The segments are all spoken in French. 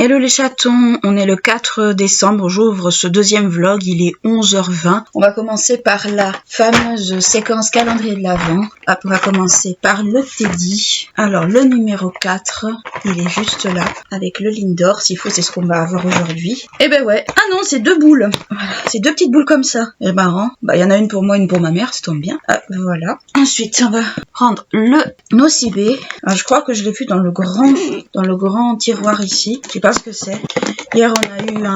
Hello les chatons, on est le 4 décembre, j'ouvre ce deuxième vlog, il est 11h20. On va commencer par la fameuse séquence calendrier de l'Avent. Hop, on va commencer par le Teddy. Alors le numéro 4, il est juste là, avec le Lindor, s'il faut c'est ce qu'on va avoir aujourd'hui. Et ben ouais, ah non c'est 2 boules, voilà, c'est 2 petites boules comme ça. C'est marrant, bah il y en a une pour moi, une pour ma mère, ça tombe bien. Hop, voilà. Ensuite on va prendre le Nocibé. Alors, je crois que je l'ai vu dans le grand tiroir ici. Je sais pas ce que c'est. Hier, on a eu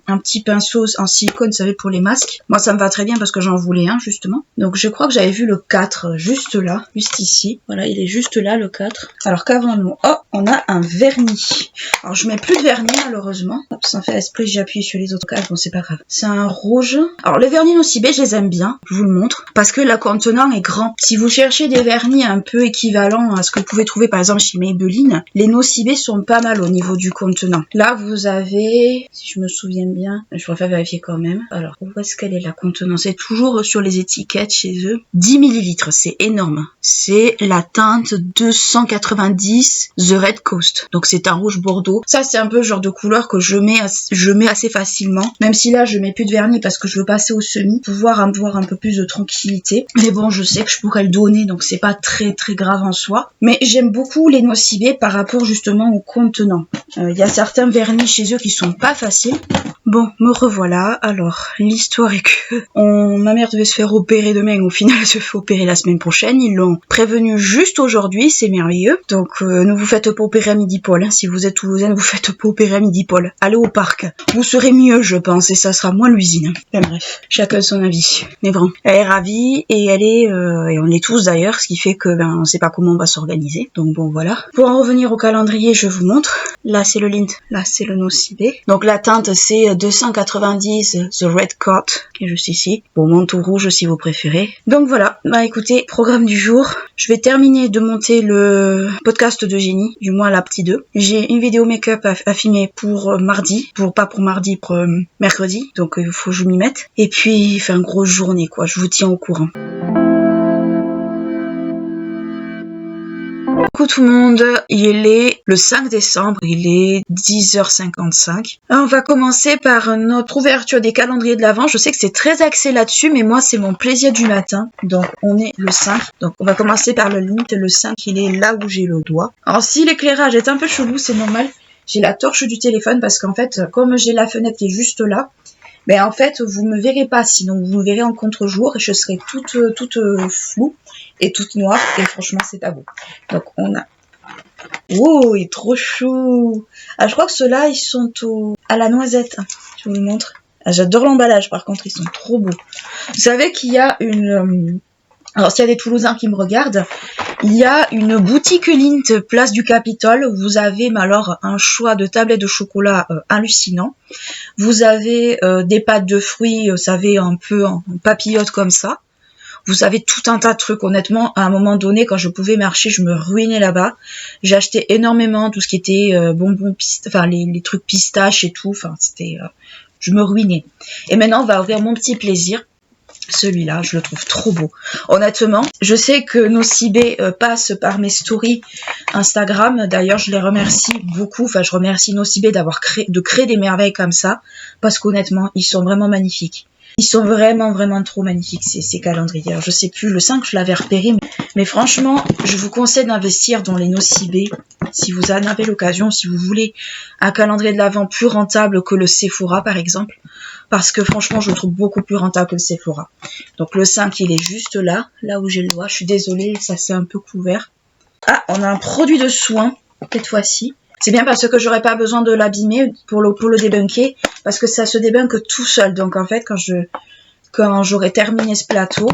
un petit pinceau en silicone, vous savez, pour les masques. Moi, ça me va très bien parce que j'en voulais un, justement. Donc, je crois que j'avais vu le 4 juste là, juste ici. Voilà, il est juste là, le 4. Alors qu'avons-nous? Oh, on a un vernis. Alors, je mets plus de vernis, malheureusement. Hop, sans faire esprit, j'appuie sur les autres cases. Bon, c'est pas grave. C'est un rouge. Alors, les vernis Nocibé, je les aime bien. Je vous le montre. Parce que la contenant est grand. Si vous cherchez des vernis un peu équivalents à ce que vous pouvez trouver, par exemple, chez Maybelline, les Nocibé sont pas mal au niveau du contenant. Là, vous avez, si je me souviens bien, je préfère vérifier quand même. Alors, où est-ce qu'elle est la contenance? C'est toujours sur les étiquettes chez eux. 10 ml, c'est énorme. C'est la teinte 290 The Red Coast. Donc, c'est un rouge bordeaux. Ça, c'est un peu le genre de couleur que je mets assez facilement. Même si là, je mets plus de vernis parce que je veux passer au semi, pouvoir avoir un peu plus de tranquillité. Mais bon, je sais que je pourrais le donner, donc c'est pas très grave en soi. Mais j'aime beaucoup les Nocibé par rapport justement au contenant. Il y a certains vernis chez eux qui sont pas faciles. Bon, me revoilà. Alors, l'histoire est que ma mère devait se faire opérer demain. Au final, elle se fait opérer la semaine prochaine. Ils l'ont prévenu juste aujourd'hui. C'est merveilleux. Donc, ne vous faites pas opérer à Midi-Pôle. Hein. Si vous êtes toulousaine, vous faites pas opérer à Midi-Pôle. Allez au parc. Vous serez mieux, je pense. Et ça sera moins l'usine. Enfin, bref, chacun son avis. Mais bon, elle est ravie. Et elle est... et on est tous d'ailleurs. Ce qui fait que on sait pas comment on va s'organiser. Donc bon, voilà. Pour en revenir au calendrier, je vous montre. Là, c'est le Lind. Là, c'est le Nocibé. Donc, la teinte, c'est 290 The Red Coat, qui est juste ici. Bon, manteau rouge, si vous préférez. Donc, voilà. Bah, écoutez, programme du jour. Je vais terminer de monter le podcast de Génie, du moins la petite 2. J'ai une vidéo make-up à filmer pour mardi. Pas pour mardi, pour mercredi. Donc, il faut que je m'y mette. Et puis, il fait une grosse journée, quoi. Je vous tiens au courant. Coucou tout le monde, il est le 5 décembre, il est 10h55. Alors, on va commencer par notre ouverture des calendriers de l'Avent. Je sais que c'est très axé là-dessus, mais moi c'est mon plaisir du matin. Donc on est le 5. Donc on va commencer par le Lind. Le 5, il est là où j'ai le doigt. Alors si l'éclairage est un peu chelou, c'est normal. J'ai la torche du téléphone parce qu'en fait, comme j'ai la fenêtre qui est juste là, ben en fait, vous me verrez pas, sinon vous me verrez en contre-jour et je serai toute floue et toute noire et franchement, c'est pas beau. Donc, on a... Oh, il est trop chou! Ah, je crois que ceux-là, ils sont à la noisette. Je vous le montre. Ah, j'adore l'emballage, par contre, ils sont trop beaux. Vous savez qu'il y a une... Alors, s'il y a des Toulousains qui me regardent, il y a une boutique Lindt, place du Capitole. Vous avez alors un choix de tablettes de chocolat hallucinant. Vous avez des pâtes de fruits, vous savez, un peu en papillote comme ça. Vous avez tout un tas de trucs. Honnêtement, à un moment donné, quand je pouvais marcher, je me ruinais là-bas. J'ai acheté énormément tout ce qui était bonbons, enfin les trucs pistaches et tout. Enfin, c'était, je me ruinais. Et maintenant, on va ouvrir mon petit plaisir. Celui-là, je le trouve trop beau. Honnêtement, je sais que Nocibé passe par mes stories Instagram. D'ailleurs, je les remercie beaucoup. Enfin, je remercie Nocibé d'avoir créé des merveilles comme ça. Parce qu'honnêtement, ils sont vraiment magnifiques. Ils sont vraiment trop magnifiques, ces calendriers. Alors, je sais plus, le 5, je l'avais repéré. Mais franchement, je vous conseille d'investir dans les Nocibé. Si vous en avez l'occasion, si vous voulez un calendrier de l'Avent plus rentable que le Sephora, par exemple. Parce que franchement, je le trouve beaucoup plus rentable que le Sephora. Donc le 5, il est juste là où j'ai le doigt. Je suis désolée, ça s'est un peu couvert. Ah, on a un produit de soin, cette fois-ci. C'est bien parce que j'aurais pas besoin de l'abîmer pour le débunker, parce que ça se débunk tout seul. Donc en fait, quand j'aurai terminé ce plateau,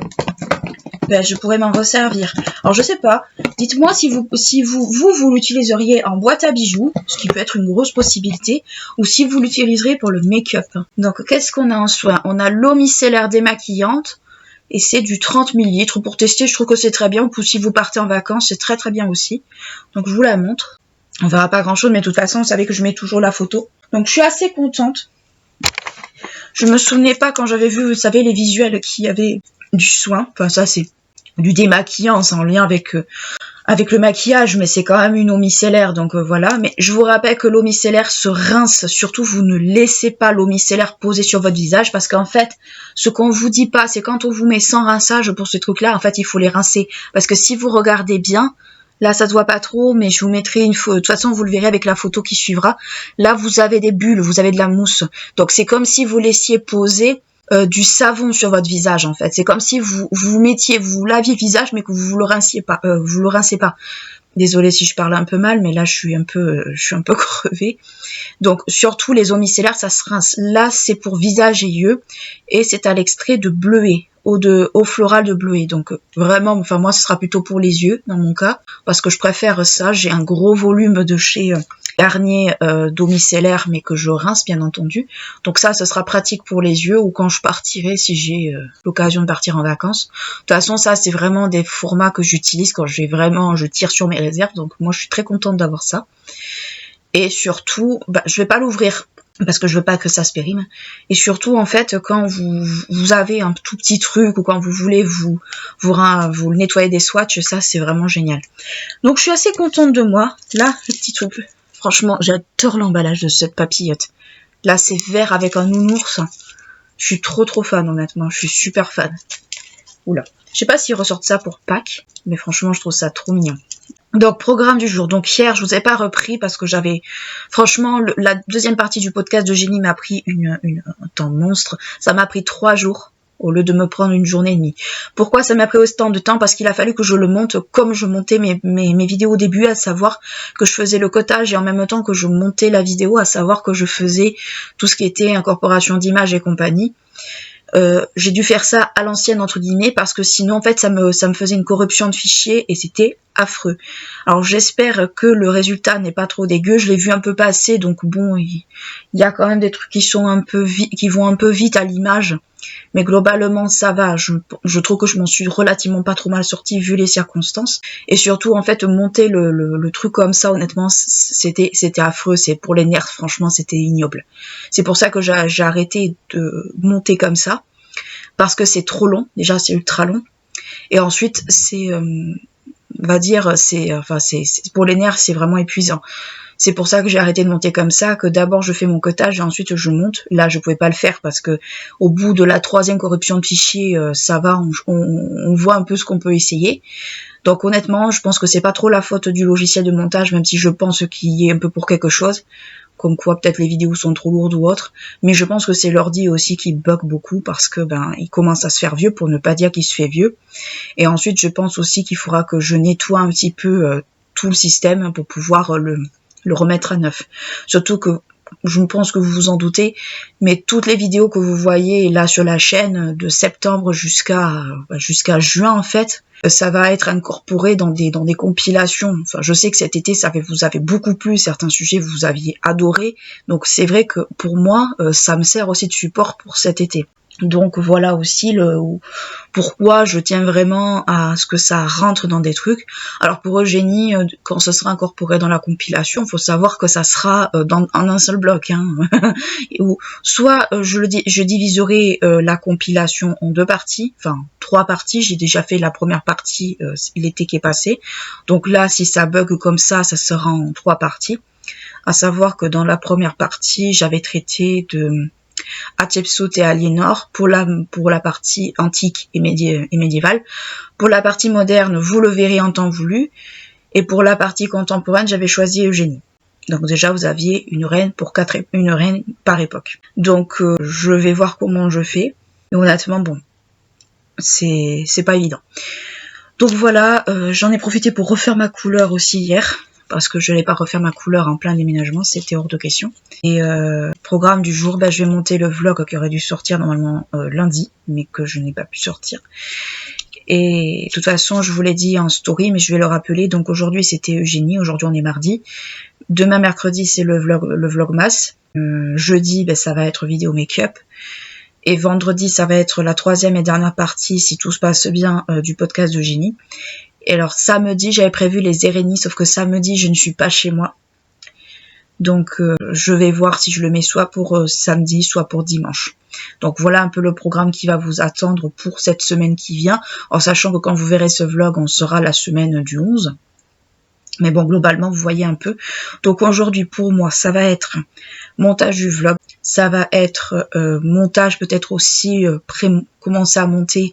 ben, je pourrais m'en resservir. Alors je sais pas, dites-moi si vous l'utiliseriez en boîte à bijoux, ce qui peut être une grosse possibilité, ou si vous l'utiliserez pour le make-up. Donc qu'est-ce qu'on a en soin? On a l'eau micellaire démaquillante, et c'est du 30 ml. Pour tester, je trouve que c'est très bien, ou si vous partez en vacances, c'est très bien aussi. Donc je vous la montre. On verra pas grand chose, mais de toute façon, vous savez que je mets toujours la photo. Donc je suis assez contente. Je me souvenais pas quand j'avais vu, vous savez, les visuels qui avaient du soin. Enfin, ça, c'est du démaquillant, c'est en lien avec le maquillage, mais c'est quand même une eau micellaire, donc voilà. Mais je vous rappelle que l'eau micellaire se rince, surtout vous ne laissez pas l'eau micellaire poser sur votre visage, parce qu'en fait, ce qu'on vous dit pas, c'est quand on vous met sans rinçage pour ce truc-là, en fait, il faut les rincer. Parce que si vous regardez bien, là ça se voit pas trop, mais je vous mettrai une photo, de toute façon vous le verrez avec la photo qui suivra. Là vous avez des bulles, vous avez de la mousse, donc c'est comme si vous laissiez poser du savon sur votre visage en fait. C'est comme si vous laviez le visage mais que vous le rinciez pas, vous le rincez pas. Désolée si je parle un peu mal, mais là je suis un peu crevée. Donc surtout les eaux micellaires, ça se rince. Là c'est pour visage et yeux et c'est à l'extrait de bleuet, eau florale de bleuet. Donc vraiment, enfin moi ce sera plutôt pour les yeux dans mon cas parce que je préfère ça. J'ai un gros volume de chez Garnier d'eau micellaire mais que je rince bien entendu. Donc ça ce sera pratique pour les yeux ou quand je partirai si j'ai l'occasion de partir en vacances. De toute façon ça c'est vraiment des formats que j'utilise quand je tire sur mes réserves. Donc moi je suis très contente d'avoir ça. Et surtout, je vais pas l'ouvrir parce que je veux pas que ça se périme. Et surtout, en fait, quand vous avez un tout petit truc ou quand vous voulez vous nettoyer des swatchs, ça, c'est vraiment génial. Donc, je suis assez contente de moi. Là, le petit truc. Franchement, j'adore l'emballage de cette papillote. Là, c'est vert avec un nounours. Je suis trop fan, honnêtement. Je suis super fan. Oula. Je sais pas s'ils ressortent ça pour Pâques, mais franchement, je trouve ça trop mignon. Donc, programme du jour. Donc, hier, je vous ai pas repris parce que j'avais... Franchement, la deuxième partie du podcast d'Eugénie m'a pris un temps monstre. Ça m'a pris 3 jours au lieu de me prendre une journée et demie. Pourquoi ça m'a pris autant de temps? Parce qu'il a fallu que je le monte comme je montais mes vidéos au début, à savoir que je faisais le codage et en même temps que je montais la vidéo, à savoir que je faisais tout ce qui était incorporation d'images et compagnie. J'ai dû faire ça à l'ancienne entre guillemets parce que sinon en fait ça me faisait une corruption de fichiers et c'était affreux. Alors j'espère que le résultat n'est pas trop dégueu, je l'ai vu un peu passer donc bon il y a quand même des trucs qui sont qui vont un peu vite à l'image mais globalement ça va, je trouve que je m'en suis relativement pas trop mal sortie vu les circonstances et surtout en fait monter le truc comme ça honnêtement c'était affreux, c'est pour les nerfs franchement c'était ignoble. C'est pour ça que j'ai arrêté de monter comme ça parce que c'est trop long, déjà c'est ultra long et ensuite c'est on va dire c'est pour les nerfs c'est vraiment épuisant. C'est pour ça que j'ai arrêté de monter comme ça, que d'abord je fais mon codage et ensuite je monte. Là, je pouvais pas le faire parce que au bout de la 3e corruption de fichier, ça va, on voit un peu ce qu'on peut essayer. Donc honnêtement, je pense que c'est pas trop la faute du logiciel de montage, même si je pense qu'il y est un peu pour quelque chose. Comme quoi peut-être les vidéos sont trop lourdes ou autre. Mais je pense que c'est l'ordi aussi qui bug beaucoup parce que il commence à se faire vieux pour ne pas dire qu'il se fait vieux. Et ensuite, je pense aussi qu'il faudra que je nettoie un petit peu tout le système pour pouvoir le remettre à neuf. Surtout que, je pense que vous vous en doutez, mais toutes les vidéos que vous voyez là sur la chaîne, de septembre jusqu'à juin en fait, ça va être incorporé dans des compilations. Enfin, je sais que cet été, vous avez beaucoup plu, certains sujets vous aviez adoré, donc c'est vrai que pour moi, ça me sert aussi de support pour cet été. Donc voilà aussi pourquoi je tiens vraiment à ce que ça rentre dans des trucs. Alors pour Eugénie, quand ce sera incorporé dans la compilation, il faut savoir que ça sera en un seul bloc. Soit je diviserai la compilation en 2 parties, enfin 3 parties. J'ai déjà fait la première partie l'été qui est passé. Donc là, si ça bug comme ça sera en 3 parties. À savoir que dans la première partie, j'avais traité de Hatshepsut et Aliénor pour la partie antique et médiévale. Pour la partie moderne, vous le verrez en temps voulu. Et pour la partie contemporaine, j'avais choisi Eugénie. Donc déjà, vous aviez une reine par époque. Donc je vais voir comment je fais. Mais honnêtement, bon, c'est pas évident. Donc voilà, j'en ai profité pour refaire ma couleur aussi hier. Parce que je n'allais pas refaire ma couleur en plein déménagement, c'était hors de question. Et programme du jour, je vais monter le vlog qui aurait dû sortir normalement lundi, mais que je n'ai pas pu sortir. Et de toute façon, je vous l'ai dit en story, mais je vais le rappeler. Donc aujourd'hui, c'était Eugénie, aujourd'hui on est mardi. Demain, mercredi, c'est le vlogmas. Jeudi, ça va être vidéo make-up. Et vendredi, ça va être la 3e et dernière partie, si tout se passe bien, du podcast d'Eugénie. Et alors samedi, j'avais prévu les Érénies, sauf que samedi, je ne suis pas chez moi. Donc je vais voir si je le mets soit pour samedi, soit pour dimanche. Donc voilà un peu le programme qui va vous attendre pour cette semaine qui vient, en sachant que quand vous verrez ce vlog, on sera la semaine du 11. Mais bon, globalement, vous voyez un peu. Donc aujourd'hui, pour moi, ça va être montage du vlog. Ça va être montage, peut-être aussi commencer à monter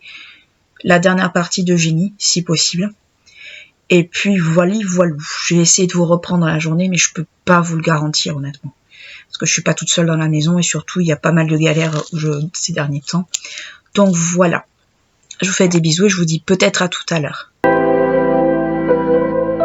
la dernière partie de Génie, si possible. Et puis voilà. Je vais essayer de vous reprendre la journée, mais je peux pas vous le garantir, honnêtement. Parce que je suis pas toute seule dans la maison et surtout, il y a pas mal de galères ces derniers temps. Donc voilà. Je vous fais des bisous et je vous dis peut-être à tout à l'heure.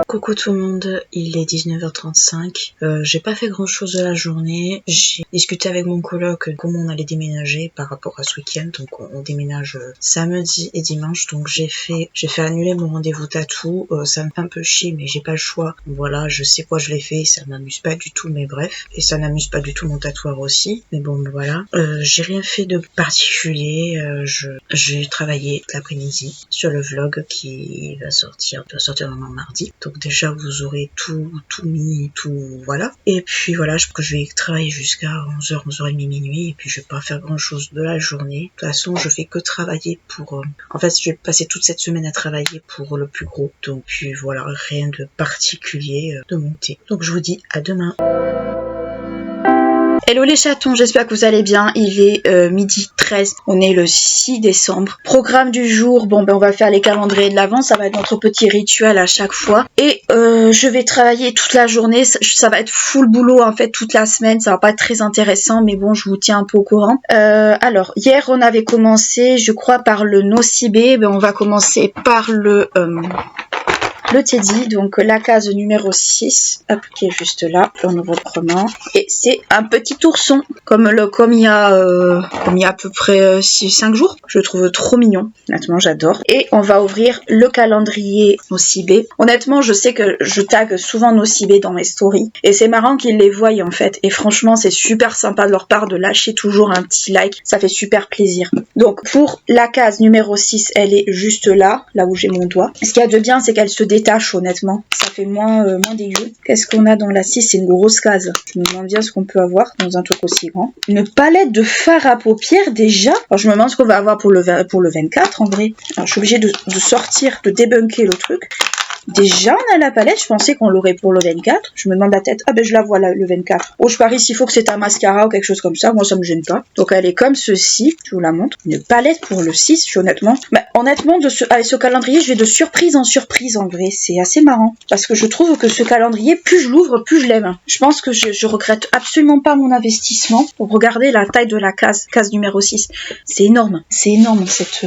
Coucou tout le monde, il est 19h35, j'ai pas fait grand chose de la journée, j'ai discuté avec mon coloc comment on allait déménager par rapport à ce week-end, donc on déménage samedi et dimanche, donc j'ai fait annuler mon rendez-vous tatou, ça me fait un peu chier mais j'ai pas le choix, voilà je sais quoi je l'ai fait, ça m'amuse pas du tout mais bref, et ça n'amuse pas du tout mon tatoueur aussi, mais bon voilà, j'ai rien fait de particulier, j'ai travaillé l'après-midi sur le vlog qui doit sortir normalement mardi, donc déjà vous aurez tout mis, tout voilà. Et puis voilà, je crois que je vais travailler jusqu'à 11h, 11h30 minuit et puis je vais pas faire grand chose de la journée. De toute façon, je fais que travailler pour... En fait, je vais passer toute cette semaine à travailler pour le plus gros. Donc puis voilà, rien de particulier de monter. Donc je vous dis à demain. Hello les chatons, j'espère que vous allez bien. Il est midi 13, on est le 6 décembre. Programme du jour, bon ben on va faire les calendriers de l'Avent, ça va être notre petit rituel à chaque fois. Et je vais travailler toute la journée, ça va être full boulot en fait toute la semaine, ça va pas être très intéressant mais bon je vous tiens un peu au courant. Alors hier on avait commencé je crois par le Nocibé, ben on va commencer par le Teddy, donc la case numéro 6, hop, qui est juste là, on reprenant, et c'est un petit ourson, comme il y a à peu près 5 jours, je le trouve trop mignon, honnêtement j'adore, et on va ouvrir le calendrier Nocibé. Honnêtement je sais que je tag souvent Nocibé dans mes stories, et c'est marrant qu'ils les voient en fait, et franchement c'est super sympa de leur part de lâcher toujours un petit like, ça fait super plaisir. Donc pour la case numéro 6, elle est juste là où j'ai mon doigt. Ce qu'il y a de bien c'est qu'elle se détache honnêtement, ça fait moins dégueu. Qu'est-ce qu'on a dans la 6? C'est une grosse case. Je me demande bien ce qu'on peut avoir dans un truc aussi grand. Une palette de fard à paupières déjà. Alors je me demande ce qu'on va avoir pour le 24 en vrai. Alors je suis obligée de sortir, de débunker le truc. Déjà on a la palette, je pensais qu'on l'aurait pour le 24. Je me demande la tête, ah ben je la vois là, le 24. Oh je parie s'il faut que c'est un mascara ou quelque chose comme ça, moi ça me gêne pas. Donc elle est comme ceci, je vous la montre. Une palette pour le 6, je suis honnêtement... honnêtement, avec ce calendrier, je vais de surprise en surprise en vrai, c'est assez marrant. Parce que je trouve que ce calendrier, plus je l'ouvre, plus je l'aime. Je pense que je regrette absolument pas mon investissement. Pour regarder la taille de la case numéro 6. C'est énorme cette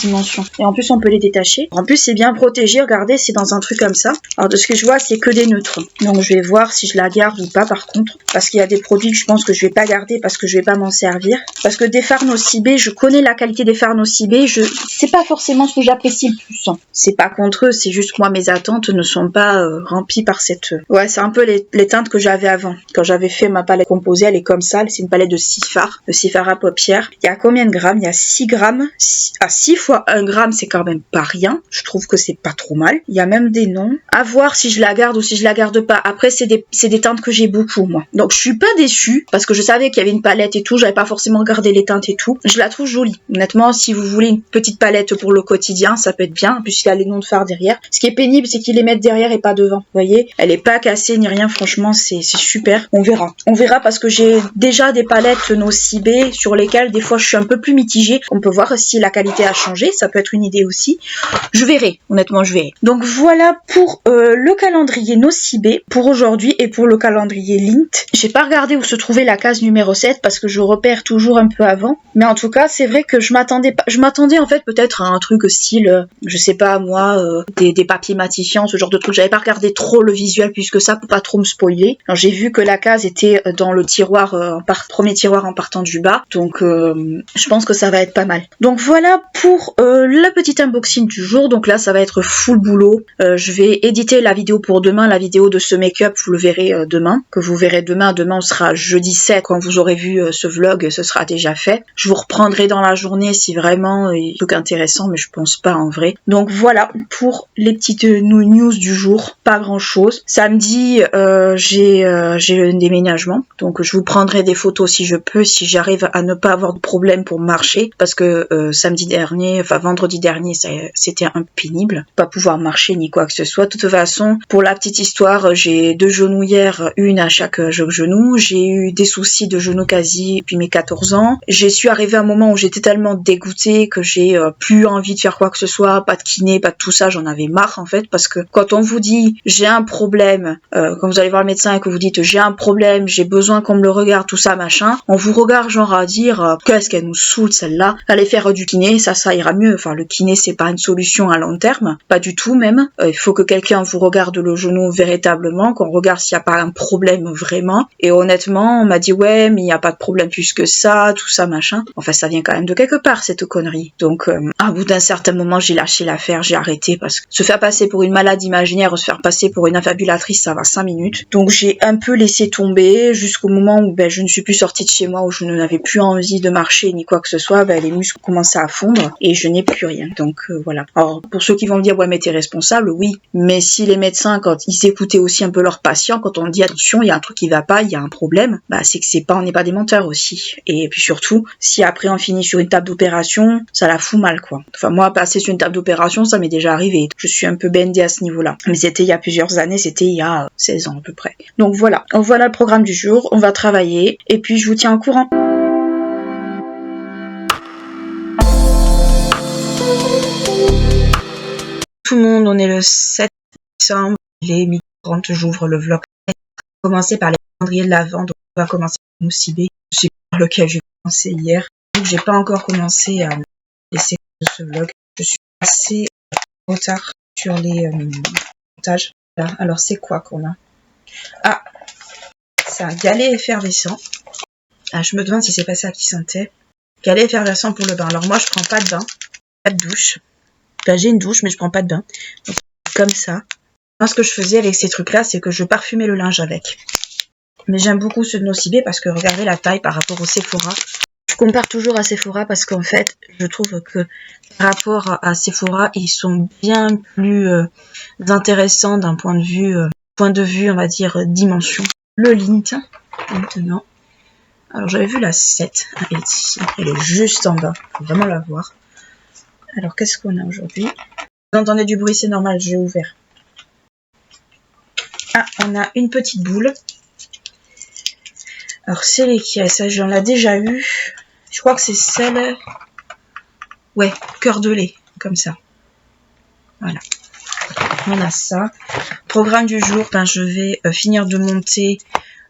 dimension. Et en plus, on peut les détacher. En plus, c'est bien protégé. Regardez, c'est dans un truc comme ça. Alors, de ce que je vois, c'est que des neutres. Donc, je vais voir si je la garde ou pas, par contre. Parce qu'il y a des produits que je pense que je vais pas garder parce que je vais pas m'en servir. Parce que des fards Nocibé, je connais la qualité des fards Nocibé. C'est pas forcément ce que j'apprécie le plus. Hein. C'est pas contre eux, c'est juste que moi, mes attentes ne sont pas remplies par cette... Ouais, c'est un peu les teintes que j'avais avant. Quand j'avais fait ma palette composée, elle est comme ça. C'est une palette de 6 fards. De 6 fards à paupières. Il y a combien de grammes? Il y a 6 grammes. 6 fois 1 gramme, c'est quand même pas rien. Je trouve que c'est pas trop mal. Il y a même des noms. À voir si je la garde ou si je la garde pas. Après, c'est des teintes que j'ai beaucoup, moi. Donc, je suis pas déçue parce que je savais qu'il y avait une palette et tout. J'avais pas forcément gardé les teintes et tout. Je la trouve jolie. Honnêtement, si vous voulez une petite palette pour le quotidien, ça peut être bien puisqu'il y a les noms de fards derrière. Ce qui est pénible, c'est qu'ils les mettent derrière et pas devant. Vous voyez, elle est pas cassée ni rien. Franchement, c'est super. On verra. On verra parce que j'ai déjà des palettes Nocibé sur lesquelles des fois je suis un peu plus mitigée. On peut voir si la qualité a changé. Ça peut être une idée aussi. Je verrai. Honnêtement, je verrai. Donc voilà pour le calendrier Nocibé pour aujourd'hui et pour le calendrier Lindt. J'ai pas regardé où se trouvait la case numéro 7 parce que je repère toujours un peu avant. Mais en tout cas, c'est vrai que je m'attendais en fait peut-être à un truc style, je sais pas moi, des papiers matifiants, ce genre de truc. J'avais pas regardé trop le visuel puisque ça pour pas trop me spoiler. Alors j'ai vu que la case était dans le tiroir, premier tiroir en partant du bas. Donc je pense que ça va être pas mal. Donc voilà pour pour la petite unboxing du jour, donc là ça va être full boulot. Je vais éditer la vidéo pour demain, la vidéo de ce make-up vous le verrez demain, que vous verrez demain. Demain on sera jeudi 7, quand vous aurez vu ce vlog ce sera déjà fait. Je vous reprendrai dans la journée si vraiment il y a un truc intéressant, mais je pense pas en vrai. Donc voilà pour les petites news du jour, pas grand chose. Samedi j'ai un déménagement, donc je vous prendrai des photos si je peux, si j'arrive à ne pas avoir de problème pour marcher, parce que vendredi dernier, c'était un peu pénible, pas pouvoir marcher ni quoi que ce soit. De toute façon, pour la petite histoire, j'ai 2 genouillères, une à chaque genou. J'ai eu des soucis de genoux quasi depuis mes 14 ans. J'ai su arriver à un moment où j'étais tellement dégoûtée que j'ai plus envie de faire quoi que ce soit, pas de kiné, pas de tout ça, j'en avais marre en fait, parce que quand on vous dit j'ai un problème, quand vous allez voir le médecin et que vous dites j'ai un problème, j'ai besoin qu'on me le regarde, tout ça machin, on vous regarde genre à dire qu'est-ce qu'elle nous saoule celle-là, allez faire du kiné, ça ira mieux. Enfin, le kiné c'est pas une solution à long terme, pas du tout même. Il faut que quelqu'un vous regarde le genou véritablement, qu'on regarde s'il n'y a pas un problème vraiment. Et honnêtement, on m'a dit ouais mais il n'y a pas de problème plus que ça, tout ça machin. Enfin ça vient quand même de quelque part cette connerie. Donc à bout d'un certain moment j'ai lâché l'affaire, j'ai arrêté, parce que se faire passer pour une malade imaginaire ou se faire passer pour une affabulatrice ça va 5 minutes. Donc j'ai un peu laissé tomber jusqu'au moment où je ne suis plus sortie de chez moi, où je n'avais plus envie de marcher ni quoi que ce soit. Les muscles commençaient à fondre et je n'ai plus rien. Donc voilà. Alors pour ceux qui vont me dire ouais mais t'es responsable, oui. Mais si les médecins, quand ils écoutaient aussi un peu leurs patients, quand on dit attention il y a un truc qui va pas, il y a un problème, c'est que on n'est pas des menteurs aussi. Et puis surtout, si après on finit sur une table d'opération, ça la fout mal quoi. Enfin moi passer sur une table d'opération ça m'est déjà arrivé. Je suis un peu bendée à ce niveau-là. Mais c'était il y a plusieurs années, c'était il y a 16 ans à peu près. Donc voilà. Voilà le programme du jour. On va travailler et puis je vous tiens au courant. Tout le monde, on est le 7 décembre, il est 12h30, j'ouvre le vlog. On va commencer par les calendriers de l'Avent, donc on va commencer par Mousibé, sur lequel j'ai commencé hier. Donc j'ai pas encore commencé à laisser de ce vlog. Je suis assez en retard sur les montages. Alors c'est quoi qu'on a? Ah, c'est un galet effervescent. Je me demande si c'est pas ça qui sentait. Galet effervescent pour le bain. Alors moi je prends pas de bain, pas de douche. J'ai une douche mais je prends pas de bain. Donc, comme ça. Moi, ce que je faisais avec ces trucs là c'est que je parfumais le linge avec. Mais j'aime beaucoup ceux de Nocibé parce que regardez la taille par rapport au Sephora. Je compare toujours à Sephora parce qu'en fait je trouve que par rapport à Sephora ils sont bien plus intéressants d'un point de vue on va dire dimension. Le Lint maintenant. Alors j'avais vu la 7, elle est ici, elle est juste en bas, faut vraiment la voir. Alors, qu'est-ce qu'on a aujourd'hui? Vous entendez du bruit, c'est normal, j'ai ouvert. Ah, on a une petite boule. Alors, c'est lesquelles? Ça, j'en ai déjà eu. Je crois que c'est celle... Ouais, cœur de lait, comme ça. Voilà. On a ça. Programme du jour, je vais finir de monter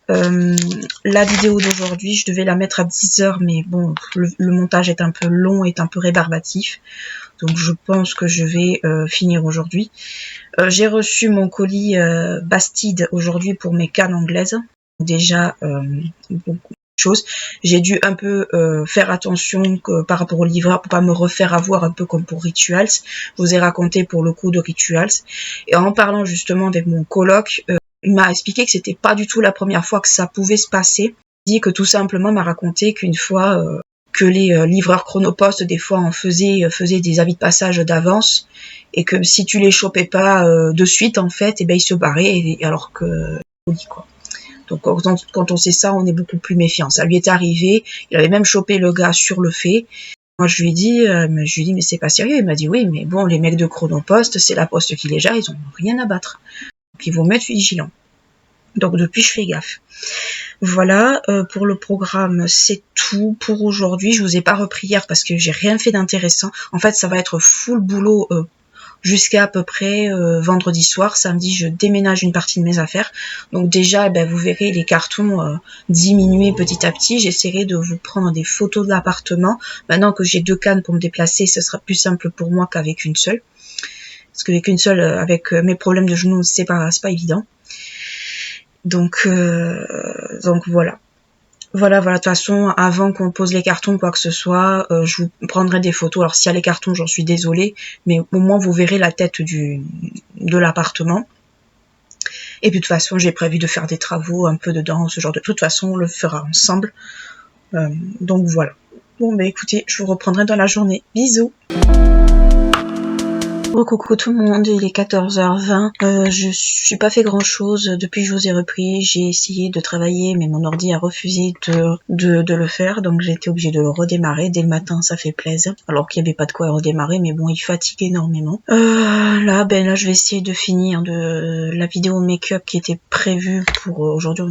la vidéo d'aujourd'hui. Je devais la mettre à 10h, mais bon, le montage est un peu long, est un peu rébarbatif. Donc je pense que je vais finir aujourd'hui. J'ai reçu mon colis Bastide aujourd'hui pour mes cannes anglaises. Déjà beaucoup de choses. J'ai dû un peu faire attention par rapport au livreur pour pas me refaire avoir un peu comme pour Rituals. Je vous ai raconté pour le coup de Rituals. Et en parlant justement avec mon coloc, il m'a expliqué que c'était pas du tout la première fois que ça pouvait se passer. Il dit que tout simplement m'a raconté qu'une fois que les livreurs Chronopost des fois faisaient des avis de passage d'avance et que si tu les chopais pas de suite en fait, ils se barraient alors que quoi. Donc quand on sait ça, on est beaucoup plus méfiant. Ça lui est arrivé, il avait même chopé le gars sur le fait. Moi je lui ai dit mais c'est pas sérieux. Il m'a dit oui mais bon les mecs de Chronopost, c'est la poste qui les gère, ils ont rien à battre. Donc ils vont mettre vigilant. Donc depuis je fais gaffe. Voilà, pour le programme c'est tout pour aujourd'hui. Je vous ai pas repris hier parce que j'ai rien fait d'intéressant. En fait ça va être full boulot jusqu'à à peu près vendredi soir. Samedi je déménage une partie de mes affaires. Donc déjà vous verrez les cartons diminuer petit à petit. J'essaierai de vous prendre des photos de l'appartement. Maintenant que j'ai 2 cannes pour me déplacer, ce sera plus simple pour moi qu'avec une seule. Parce qu'avec une seule, avec mes problèmes de genoux, c'est pas évident. Donc voilà. Voilà, de toute façon, avant qu'on pose les cartons, quoi que ce soit, je vous prendrai des photos. Alors s'il y a les cartons, j'en suis désolée, mais au moins vous verrez la tête de l'appartement. Et puis de toute façon, j'ai prévu de faire des travaux un peu dedans, ce genre de... De toute façon, on le fera ensemble. Donc voilà. Bon, écoutez, je vous reprendrai dans la journée. Bisous. Coucou tout le monde, il est 14h20, je suis pas fait grand chose depuis que je vous ai repris, j'ai essayé de travailler mais mon ordi a refusé de le faire, donc j'ai été obligée de le redémarrer dès le matin, ça fait plaisir, alors qu'il n'y avait pas de quoi redémarrer, mais bon il fatigue énormément. Là je vais essayer de finir de la vidéo make-up qui était prévue pour aujourd'hui,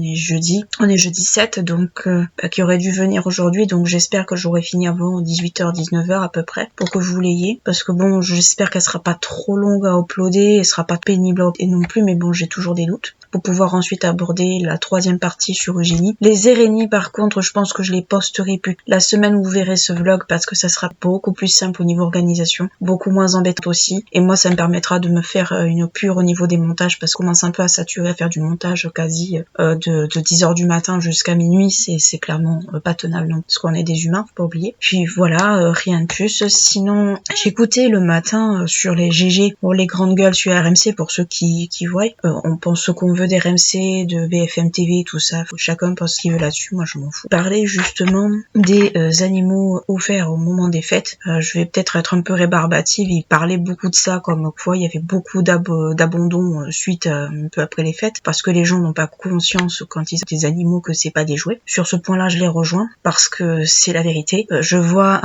on est jeudi 7, donc qui aurait dû venir aujourd'hui, donc j'espère que j'aurai fini avant 18h, 19h à peu près, pour que vous l'ayez, parce que bon j'espère qu'elle sera pas trop longue à uploader, elle sera pas pénible à uploader non plus, mais bon j'ai toujours des doutes, pour pouvoir ensuite aborder la troisième partie sur Eugénie. Les Erénies par contre je pense que je les posterai plus la semaine où vous verrez ce vlog, parce que ça sera beaucoup plus simple au niveau organisation, beaucoup moins embêtant aussi, et moi ça me permettra de me faire une cure au niveau des montages, parce qu'on commence un peu à saturer, à faire du montage quasi de 10h du matin jusqu'à minuit, c'est clairement pas tenable non, parce qu'on est des humains, faut pas oublier. Puis voilà, rien de plus. Sinon j'écoutais le matin sur les GG, pour les grandes gueules sur RMC, pour ceux qui voient, on pense ce qu'on veut des RMC, de BFM TV, tout ça, faut chacun pense ce qu'il veut là-dessus, moi je m'en fous. Parler justement des animaux offerts au moment des fêtes, je vais peut-être être un peu rébarbative, il parlait beaucoup de ça, comme quoi il y avait beaucoup d'abandon suite un peu après les fêtes, parce que les gens n'ont pas conscience quand ils ont des animaux que c'est pas des jouets. Sur ce point-là je les rejoins, parce que c'est la vérité. Je le vois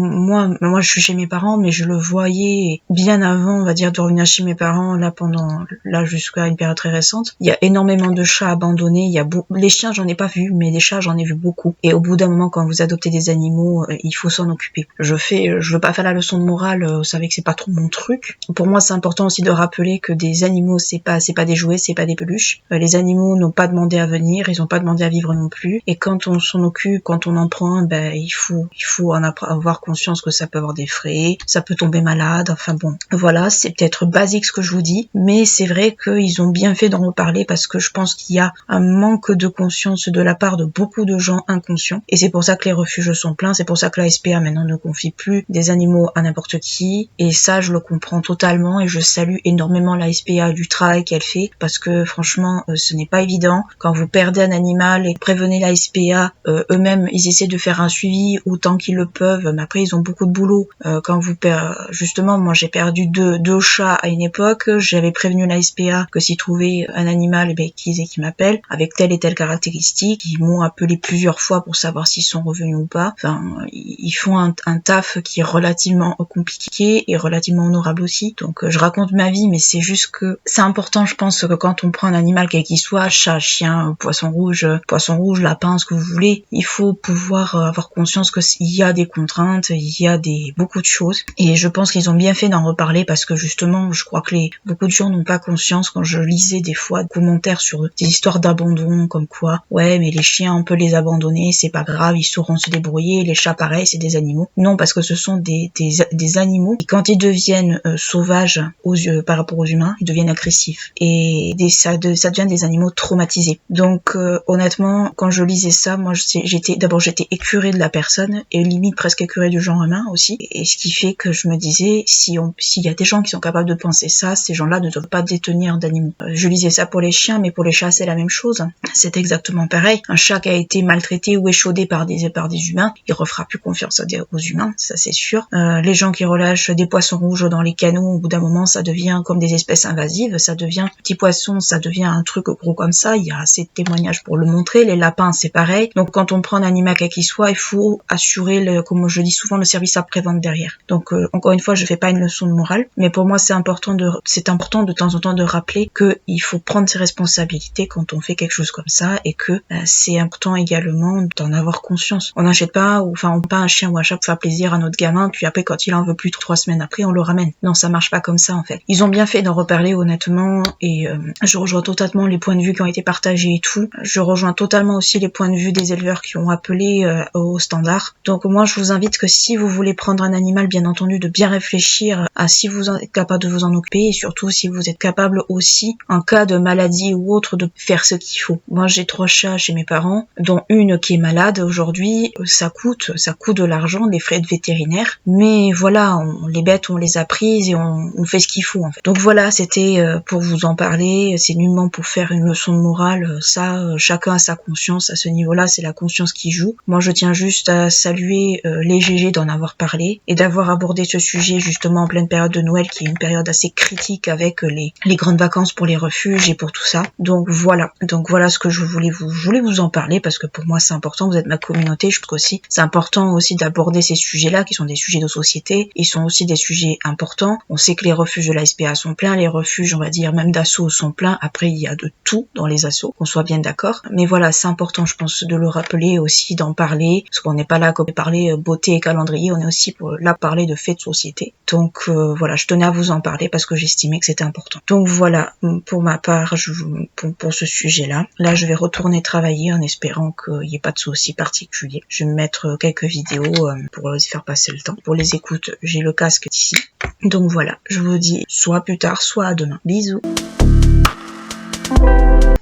moi je suis chez mes parents, mais je le voyais bien avant, on va dire, de revenir chez mes parents, là jusqu'à une période très récente. Il y a énormément de chats abandonnés, les chiens j'en ai pas vu, mais les chats j'en ai vu beaucoup. Et au bout d'un moment, quand vous adoptez des animaux, il faut s'en occuper. Je veux pas faire la leçon de morale, vous savez que c'est pas trop mon truc. Pour moi c'est important aussi de rappeler que des animaux c'est pas des jouets, c'est pas des peluches. Les animaux n'ont pas demandé à venir, ils ont pas demandé à vivre non plus. Et quand on s'en occupe, quand on en prend, il faut en avoir conscience que ça peut avoir des frais, ça peut tomber malade, enfin bon. Voilà, c'est peut-être basique ce que je vous dis, mais c'est vrai qu'ils ont bien fait d'en reparler, parce que je pense qu'il y a un manque de conscience de la part de beaucoup de gens inconscients, et c'est pour ça que les refuges sont pleins, c'est pour ça que la SPA maintenant ne confie plus des animaux à n'importe qui, et ça je le comprends totalement, et je salue énormément la SPA du travail qu'elle fait, parce que franchement ce n'est pas évident. Quand vous perdez un animal et prévenez la SPA, eux-mêmes ils essaient de faire un suivi autant qu'ils le peuvent, mais après ils ont beaucoup de boulot. Quand vous justement, moi j'ai perdu deux chats à une époque, j'avais prévenu la SPA que s'ils trouvaient un animal, qu'ils m'appellent avec telle et telle caractéristique. Ils m'ont appelé plusieurs fois pour savoir s'ils sont revenus ou pas. Enfin, ils font un taf qui est relativement compliqué et relativement honorable aussi. Donc je raconte ma vie, mais c'est juste que c'est important, je pense, que quand on prend un animal quel qu'il soit, chat, chien, poisson rouge, lapin, ce que vous voulez, il faut pouvoir avoir conscience qu'il y a des contraintes, il y a beaucoup de choses. Et je pense qu'ils ont bien fait d'en reparler, parce que justement je crois que beaucoup de gens n'ont pas conscience. Quand je lisais des fois des commentaires sur des histoires d'abandon, comme quoi ouais mais les chiens on peut les abandonner, c'est pas grave, ils sauront se débrouiller, les chats pareil, c'est des animaux. Non, parce que ce sont des animaux, et quand ils deviennent sauvages par rapport aux humains, ils deviennent agressifs, et ça devient des animaux traumatisés. Donc honnêtement, quand je lisais ça, moi j'étais écurée de la personne, et limite presque écurée du genre humain aussi, et ce qui fait que je me disais, s'il y a des gens qui sont capables de penser ça, ces gens-là ne doivent pas détenir d'animaux. Je lisais ça pour les chiens, mais pour les chats c'est la même chose. C'est exactement pareil. Un chat qui a été maltraité ou échaudé par des humains, il refera plus confiance aux humains, ça c'est sûr. Les gens qui relâchent des poissons rouges dans les canaux, au bout d'un moment ça devient comme des espèces invasives, ça devient petit poisson, ça devient un truc gros comme ça. Il y a assez de témoignages pour le montrer. Les lapins c'est pareil. Donc quand on prend un animal quel qu'il soit, il faut assurer comme je dis souvent, le service après-vente derrière. Donc encore une fois, je fais pas une leçon de morale, mais pour moi c'est important de temps en temps de rappeler que il faut prendre ses responsabilités quand on fait quelque chose comme ça, et que c'est important également d'en avoir conscience. On n'achète pas, on pas un chien ou un chat pour faire plaisir à notre gamin, puis après quand il en veut plus 3 semaines après on le ramène. Non, ça marche pas comme ça en fait. Ils ont bien fait d'en reparler honnêtement, et je rejoins totalement les points de vue qui ont été partagés et tout. Je rejoins totalement aussi les points de vue des éleveurs qui ont appelé au standard. Donc moi je vous invite que si vous voulez prendre un animal, bien entendu de bien réfléchir à si vous êtes capable de vous en occuper, et surtout si vous êtes capable aussi, en cas cas de maladie ou autre, de faire ce qu'il faut. Moi, j'ai 3 chats chez mes parents, dont une qui est malade aujourd'hui. Ça coûte de l'argent, des frais de vétérinaire. Mais voilà, les bêtes, on les a prises et on fait ce qu'il faut, en fait. Donc voilà, c'était pour vous en parler. C'est nullement pour faire une leçon de morale. Chacun a sa conscience. À ce niveau-là, c'est la conscience qui joue. Moi, je tiens juste à saluer les GG d'en avoir parlé et d'avoir abordé ce sujet justement en pleine période de Noël, qui est une période assez critique avec les grandes vacances pour les refuges et pour tout ça. Donc voilà ce que je voulais vous en parler, parce que pour moi c'est important, vous êtes ma communauté. Je trouve qu'aussi c'est important aussi d'aborder ces sujets-là qui sont des sujets de société, ils sont aussi des sujets importants. On sait que les refuges de la SPA sont pleins, les refuges on va dire même d'assos sont pleins. Après il y a de tout dans les assos, qu'on soit bien d'accord, mais voilà, c'est important je pense de le rappeler aussi, d'en parler, parce qu'on n'est pas là comme parler beauté et calendrier, on est aussi pour là parler de faits de société. Donc voilà, je tenais à vous en parler parce que j'estimais que c'était important. Donc voilà, pour ma part, pour ce sujet-là. Là, je vais retourner travailler en espérant qu'il n'y ait pas de soucis particuliers. Je vais me mettre quelques vidéos pour les faire passer le temps. Pour les écoutes, j'ai le casque ici. Donc voilà, je vous dis soit plus tard, soit à demain. Bisous.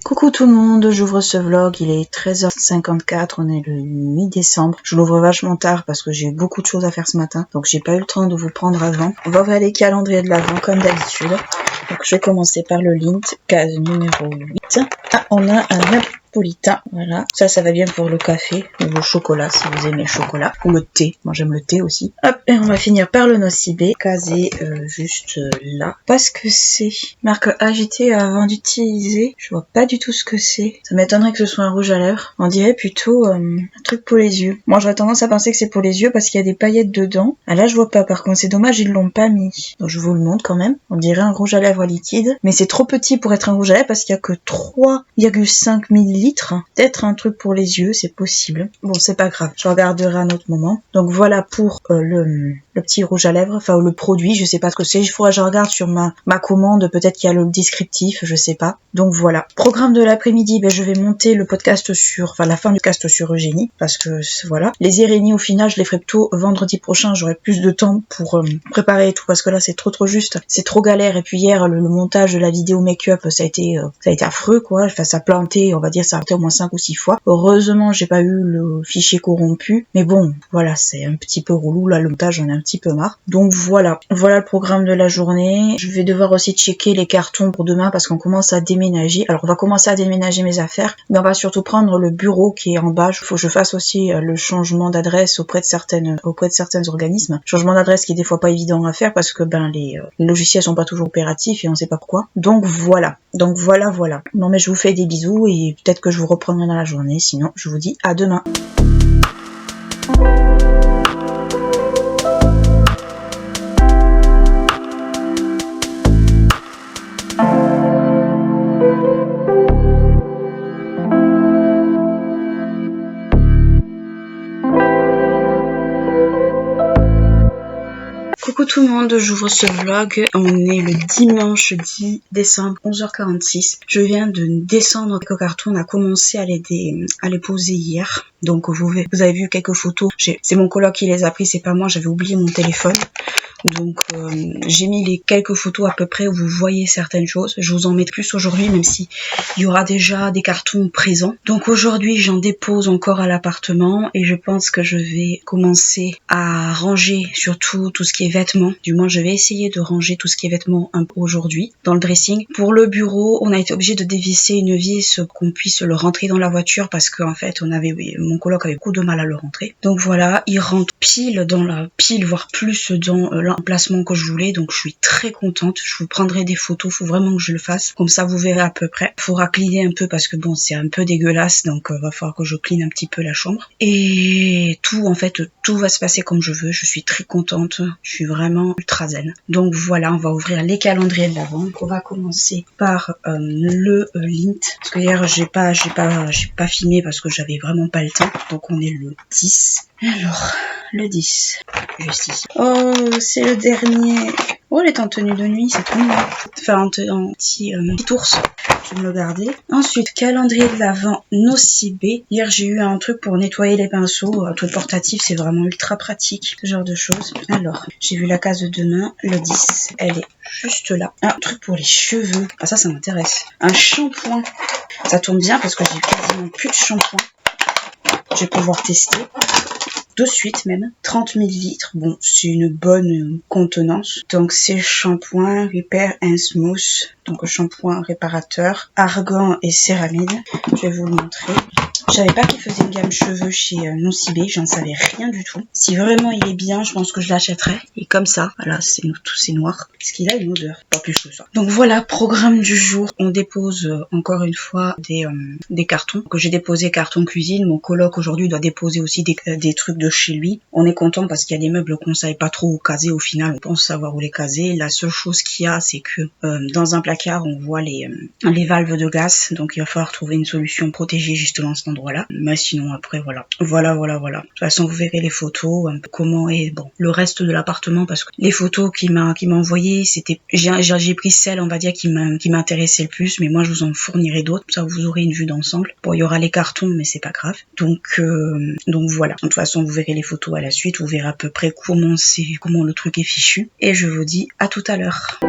Coucou tout le monde, j'ouvre ce vlog, il est 13h54, on est le 8 décembre. Je l'ouvre vachement tard parce que j'ai eu beaucoup de choses à faire ce matin, donc j'ai pas eu le temps de vous prendre avant. On va ouvrir les calendriers de l'Avent comme d'habitude. Donc je vais commencer par le Lindt, case numéro 8. Ah, on a un napolitain, voilà. Ça va bien pour le café, ou le chocolat si vous aimez le chocolat, ou le thé. Moi j'aime le thé aussi. Hop, et on va finir par le nocibé, casé juste là. Parce que c'est marque agité avant d'utiliser. Je vois pas du tout ce que c'est. Ça m'étonnerait que ce soit un rouge à lèvres. On dirait plutôt un truc pour les yeux. Moi j'aurais tendance à penser que c'est pour les yeux parce qu'il y a des paillettes dedans. Ah là je vois pas, par contre c'est dommage, ils l'ont pas mis. Donc je vous le montre quand même. On dirait un rouge à lèvres liquide, mais c'est trop petit pour être un rouge à lèvres parce qu'il y a que 3,5 ml. Peut-être un truc pour les yeux, c'est possible. Bon, c'est pas grave, je regarderai à un autre moment. Donc voilà pour le petit rouge à lèvres, enfin le produit, je sais pas ce que c'est. Il faudra que je regarde sur ma commande, peut-être qu'il y a le descriptif, je sais pas. Donc voilà. Programme de l'après-midi, je vais monter le podcast la fin du podcast sur Eugénie, parce que voilà. Les Irénies, au final, je les ferai plutôt vendredi prochain, j'aurai plus de temps pour préparer et tout, parce que là c'est trop juste, c'est trop galère. Et puis hier, le montage de la vidéo make-up, ça a été affreux quoi, enfin ça a planté, on va dire ça a planté au moins 5 ou 6 fois. Heureusement, j'ai pas eu le fichier corrompu, mais bon, voilà, c'est un petit peu relou, là le montage j'en ai un petit peu marre. Donc voilà le programme de la journée. Je vais devoir aussi checker les cartons pour demain parce qu'on commence à déménager. Alors on va commencer à déménager mes affaires, mais on va surtout prendre le bureau qui est en bas. Il faut que je fasse aussi le changement d'adresse auprès de certains organismes. Changement d'adresse qui est des fois pas évident à faire parce que les logiciels sont pas toujours opératifs et on sait pas pourquoi. Donc voilà. Non mais je vous fais des bisous et peut-être que je vous reprendrai dans la journée. Sinon, je vous dis à demain. Coucou tout le monde, j'ouvre ce vlog, on est le dimanche 10 décembre, 11h46. Je viens de descendre quelques cartons, on a commencé à les poser hier. Donc vous avez vu quelques photos, c'est mon coloc qui les a pris, c'est pas moi, j'avais oublié mon téléphone. Donc j'ai mis les quelques photos à peu près où vous voyez certaines choses. Je vous en mets plus aujourd'hui, même si il y aura déjà des cartons présents. Donc aujourd'hui j'en dépose encore à l'appartement et je pense que je vais commencer à ranger surtout tout ce qui est vêtements. Du moins je vais essayer de ranger tout ce qui est vêtements aujourd'hui dans le dressing. Pour le bureau, on a été obligé de dévisser une vis qu'on puisse le rentrer dans la voiture parce qu'en fait mon coloc avait beaucoup de mal à le rentrer. Donc voilà, il rentre pile dans la pile, voire plus dans l'emplacement que je voulais, donc je suis très contente. Je vous prendrai des photos, faut vraiment que je le fasse, comme ça vous verrez à peu près. Faudra cleaner un peu parce que bon c'est un peu dégueulasse, donc va falloir que je clean un petit peu la chambre. Et tout va se passer comme je veux, je suis très contente, je suis vraiment ultra zen. Donc voilà, on va ouvrir les calendriers de l'Avent. On va commencer par le Lindt, parce que hier j'ai pas filmé parce que j'avais vraiment pas le temps, donc on est le 10. Alors, le 10, juste ici. Oh, c'est le dernier. Oh, elle est en tenue de nuit, c'est trop mignon. Enfin, en petit ours. Je vais me le garder. Ensuite, calendrier de l'Avent Nocibé. Hier, j'ai eu un truc pour nettoyer les pinceaux. Un truc portatif, c'est vraiment ultra pratique. Ce genre de choses. Alors, j'ai vu la case de demain, le 10. Elle est juste là. Un truc pour les cheveux. Ah, ça m'intéresse. Un shampoing. Ça tombe bien parce que j'ai quasiment plus de shampoing. Je vais pouvoir tester. De suite même, 30 ml. Bon, c'est une bonne contenance. Donc c'est shampoing Repair and Smooth. Donc shampoing réparateur, argan et céramide. Je vais vous le montrer. Je savais pas qu'il faisait une gamme cheveux chez Nocibé, j'en savais rien du tout. Si vraiment il est bien, je pense que je l'achèterai. Et comme ça, voilà, tout c'est noir. Parce qu'il a une odeur, pas plus que ça. Donc voilà, programme du jour. On dépose encore une fois des cartons. Que j'ai déposé carton cuisine. Mon coloc aujourd'hui doit déposer aussi des trucs de chez lui. On est content parce qu'il y a des meubles qu'on savait pas trop où caser. Au final, on pense savoir où les caser. La seule chose qu'il y a, c'est que dans un placard, on voit les valves de gaz. Donc il va falloir trouver une solution protégée juste dans cet endroit-là. Mais sinon, après, voilà. Voilà. De toute façon, vous verrez les photos, un peu comment est bon le reste de l'appartement, parce que les photos qu'il m'a envoyées, c'était, j'ai pris celle, on va dire, qui m'intéressait le plus, mais moi, je vous en fournirai d'autres. Ça, vous aurez une vue d'ensemble. Bon, il y aura les cartons, mais c'est pas grave. Donc voilà. De toute façon, vous verrez les photos à la suite. Vous verrez à peu près comment le truc est fichu. Et je vous dis à tout à l'heure.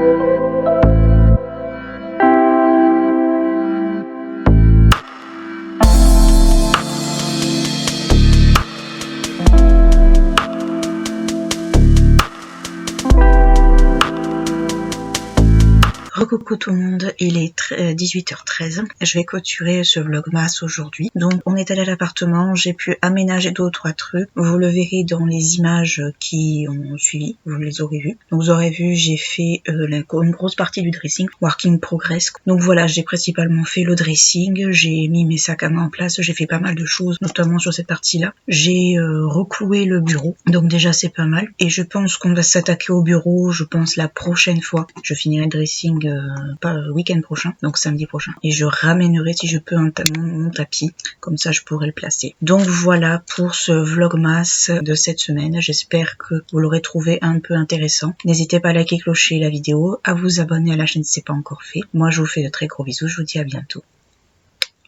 Coucou tout le monde, il est 18h13, je vais clôturer ce vlogmas aujourd'hui. Donc on est allé à l'appartement, j'ai pu aménager 2 ou 3 trucs, vous le verrez dans les images qui ont suivi, vous les aurez vues. Donc vous aurez vu, j'ai fait une grosse partie du dressing, work in progress. Donc voilà, j'ai principalement fait le dressing, j'ai mis mes sacs à main en place, j'ai fait pas mal de choses, notamment sur cette partie-là. J'ai recloué le bureau, donc déjà c'est pas mal. Et je pense qu'on va s'attaquer au bureau, je pense la prochaine fois. Je finirai le dressing pas week-end prochain, donc samedi prochain, et je ramènerai si je peux mon tapis, comme ça je pourrai le placer. Donc voilà pour ce vlogmas de cette semaine, j'espère que vous l'aurez trouvé un peu intéressant. N'hésitez pas à liker, clocher la vidéo, à vous abonner à la chaîne si ce n'est pas encore fait. Moi je vous fais de très gros bisous, je vous dis à bientôt.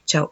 Ciao.